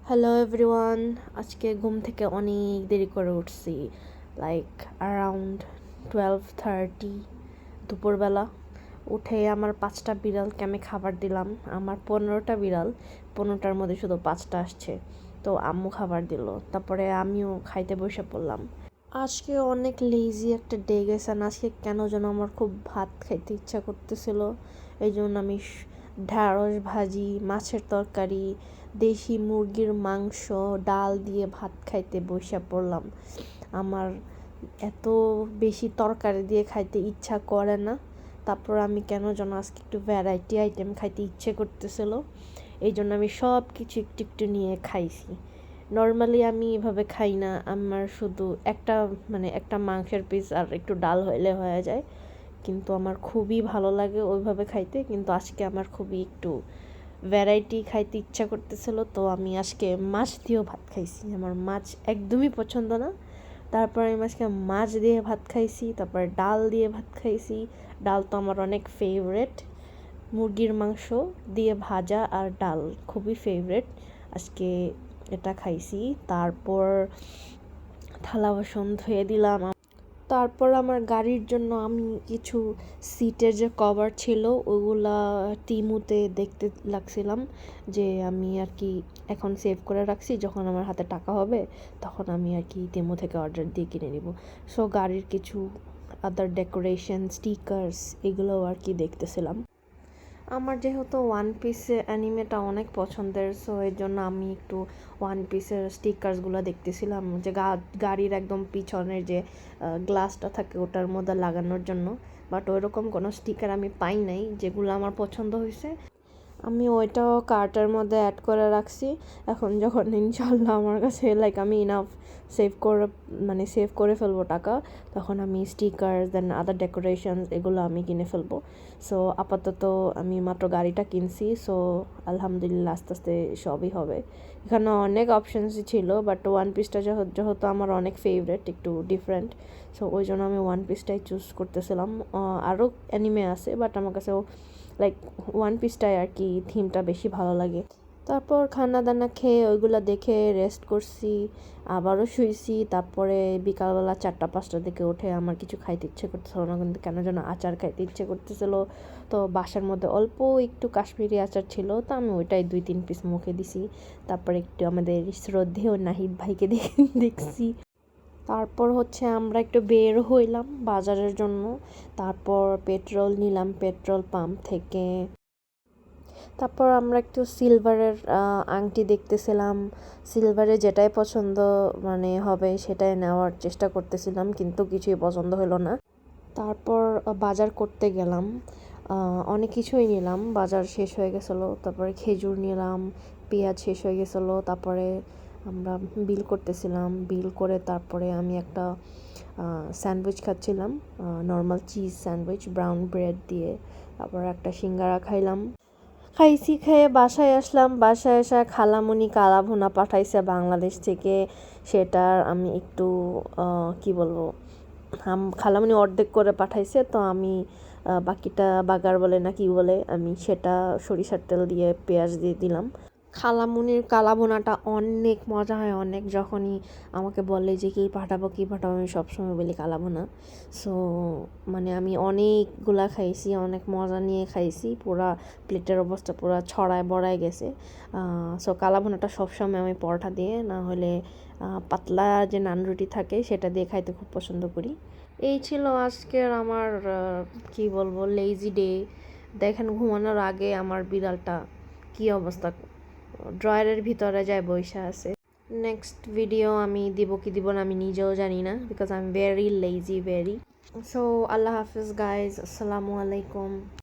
Hello everyone, আজকে ঘুম থেকে অনেক দেরি করে উঠছি, লাইক অ্যারাউন্ড 12:30 দুপুরবেলা। উঠে আমার 5টা বিড়ালকে আমি খাবার দিলাম। আমার 15টা বিড়াল, 15টার মধ্যে শুধু 5টা আসছে, তো আম্মু খাবার দিল। তারপরে আমিও খাইতে বসে পড়লাম। আজকে অনেক লেজি একটা ডে গেছে, আজকে কেন যেন আমার খুব ভাত খাইতে ইচ্ছা করতেছিল। এই জন্য আমি ঢ্যাঁড়স ভাজি, মাছের তরকারি, দেশি মুরগির মাংস, ডাল দিয়ে ভাত খাইতে বসে পড়লাম। আমার এত বেশি তরকারি দিয়ে খাইতে ইচ্ছা করে না। তারপর আমি কেন যেন আজকে একটু ভ্যারাইটি আইটেম খাইতে ইচ্ছে করতেছিল, এই জন্য আমি সব কিছু একটু একটু নিয়ে খাইছি। নর্মালি আমি এভাবে খাই না, আমার শুধু একটা মাংসের পিস আর একটু ডাল হইলে হয়ে যায়, কিন্তু আমার খুবই ভালো লাগে ওইভাবে খাইতে। কিন্তু আজকে আমার খুবই একটু ভ্যারাইটি খাইতে ইচ্ছা করতেছিল, তো আমি আজকে মাছ দিয়েও ভাত খাইছি। আমার মাছ একদমই পছন্দ না, তারপর আমি আজকে মাছ দিয়ে ভাত খাইছি, তারপরে ডাল দিয়ে ভাত খাইছি। ডাল তো আমার অনেক ফেভারেট, মুরগির মাংস দিয়ে ভাজা আর ডাল খুবই ফেভারেট। আজকে এটা খাইছি। তারপর থালা বাসন ধুয়ে দিলাম। তারপর আমার গাড়ির জন্য আমি কিছু সিটের যে কভার ছিল ওগুলা টিমুতে দেখতে লাগছিলাম, যে আমি আর কি এখন সেভ করে রাখছি, যখন আমার হাতে টাকা হবে তখন আমি আর কি টিমু থেকে অর্ডার দিয়ে কিনে নিব। সো গাড়ির কিছু আদার ডেকোরেশন, স্টিকার্স, এগুলোও আর কি দেখতেছিলাম। আমার যেহেতু ওয়ান পিসের অ্যানিমেটা অনেক পছন্দের, সো এর জন্য আমি একটু ওয়ান পিসের স্টিকার্সগুলো দেখতেছিলাম, যে গাড়ির একদম পিছনের যে গ্লাসটা থাকে ওটার মধ্যে লাগানোর জন্য। বাট ওইরকম কোনো স্টিকার আমি পাই নাই যেগুলো আমার পছন্দ হয়েছে। আমি ওইটাও কার্টের মধ্যে অ্যাড করে রাখছি। এখন যখন ইনশাল্লাহ আমার কাছে আমি ইনাফ সেভ করে ফেলবো টাকা, তখন আমি স্টিকার দেন আদার ডেকোরেশনস এগুলো আমি কিনে ফেলবো। সো আপাতত আমি মাত্র গাড়িটা কিনছি, সো আলহামদুলিল্লাহ আস্তে আস্তে সবই হবে। এখানে অনেক অপশানসই ছিল, বাট ওয়ান পিসটা যেহেতু আমার অনেক ফেভারেট, একটু ডিফারেন্ট, সো ওই জন্য আমি ওয়ান পিসটাই চুজ করতেছিলাম। আরও অ্যানিমে আছে, বাট আমার কাছেও ওয়ান পিসটাই আর কি থিমটা বেশি ভালো লাগে। তারপর খানা দানা খেয়ে ওইগুলো দেখে রেস্ট করছি, আবারও শুইছি। তারপরে বিকালবেলা 4টা 5টার দিকে উঠে আমার কিছু খাইতে ইচ্ছে করতেছিল না, কিন্তু কেন যেন আচার খাইতে ইচ্ছে করতেছিল। তো বাসার মধ্যে অল্প একটু কাশ্মীরি আচার ছিল, তো আমি ওইটাই 2-3 পিস মুখে দিছি। তারপরে একটু আমাদের শ্রদ্ধেয় নাহিদ ভাইকে দেখছি। তারপর আমরা একটু বের হইলাম বাজারের জন্য। তারপর পেট্রোল নিলাম পেট্রোল পাম্প থেকে। তারপর আমরা একটু সিলভারের আংটি দেখতেছিলাম। সিলভারে যেটাই পছন্দ হবে সেটাই নেওয়ার চেষ্টা করতেছিলাম, কিন্তু কিছুই পছন্দ হলো না। তারপর বাজার করতে গেলাম, অনেক কিছুই নিলাম, বাজার শেষ হয়ে গেছিলো। তারপরে খেজুর নিলাম, পেঁয়াজ শেষ হয়ে গেছিলো। তারপরে আমরা বিল করতেছিলাম, বিল করে তারপরে আমি একটা স্যান্ডউইচ খাচ্ছিলাম, normal cheese sandwich brown bread দিয়ে। তারপর একটা সিঙ্গারা খাইছি, খেয়ে বাসায় আসলাম। বাসায় এসে খালামণি কালা ভুনা পাঠাইছে বাংলাদেশ থেকে, সেটার আমি একটু কি বলবো, খালামণি অর্ধেক করে পাঠাইছে, তো আমি বাকিটা বাগার বলে না কি বলে, আমি সেটা সরিষার তেল দিয়ে পেঁয়াজ দিয়ে দিলাম। খালামুনির কালা ভুনাটা অনেক মজা হয়, অনেক। যখনই আমাকে বলে যে কী পাঠাবো আমি সবসময় বলি কালা ভুনা। সো আমি অনেকগুলা খাইছি, অনেক মজা নিয়ে খাইছি, পুরা প্লেটের অবস্থা পুরা ছড়ায় বড়ায় গেছে। সো কালা ভুনাটা সবসময় আমি পরোটা দিয়ে, না হলে পাতলা যে নান রুটি থাকে সেটা দিয়ে খাইতে খুব পছন্দ করি। এই ছিল আজকের আমার কি বলবো লেজি ডে। দেখেন ঘুমানোর আগে আমার বিড়ালটা কী অবস্থা, ড্রয়ারের ভিতরে যায় বইসা আছে। নেক্সট ভিডিও আমি দিব কি দিব না আমি নিজেও জানি না, because I am very lazy very. So Allah Hafiz guys, আসসালামু আলাইকুম।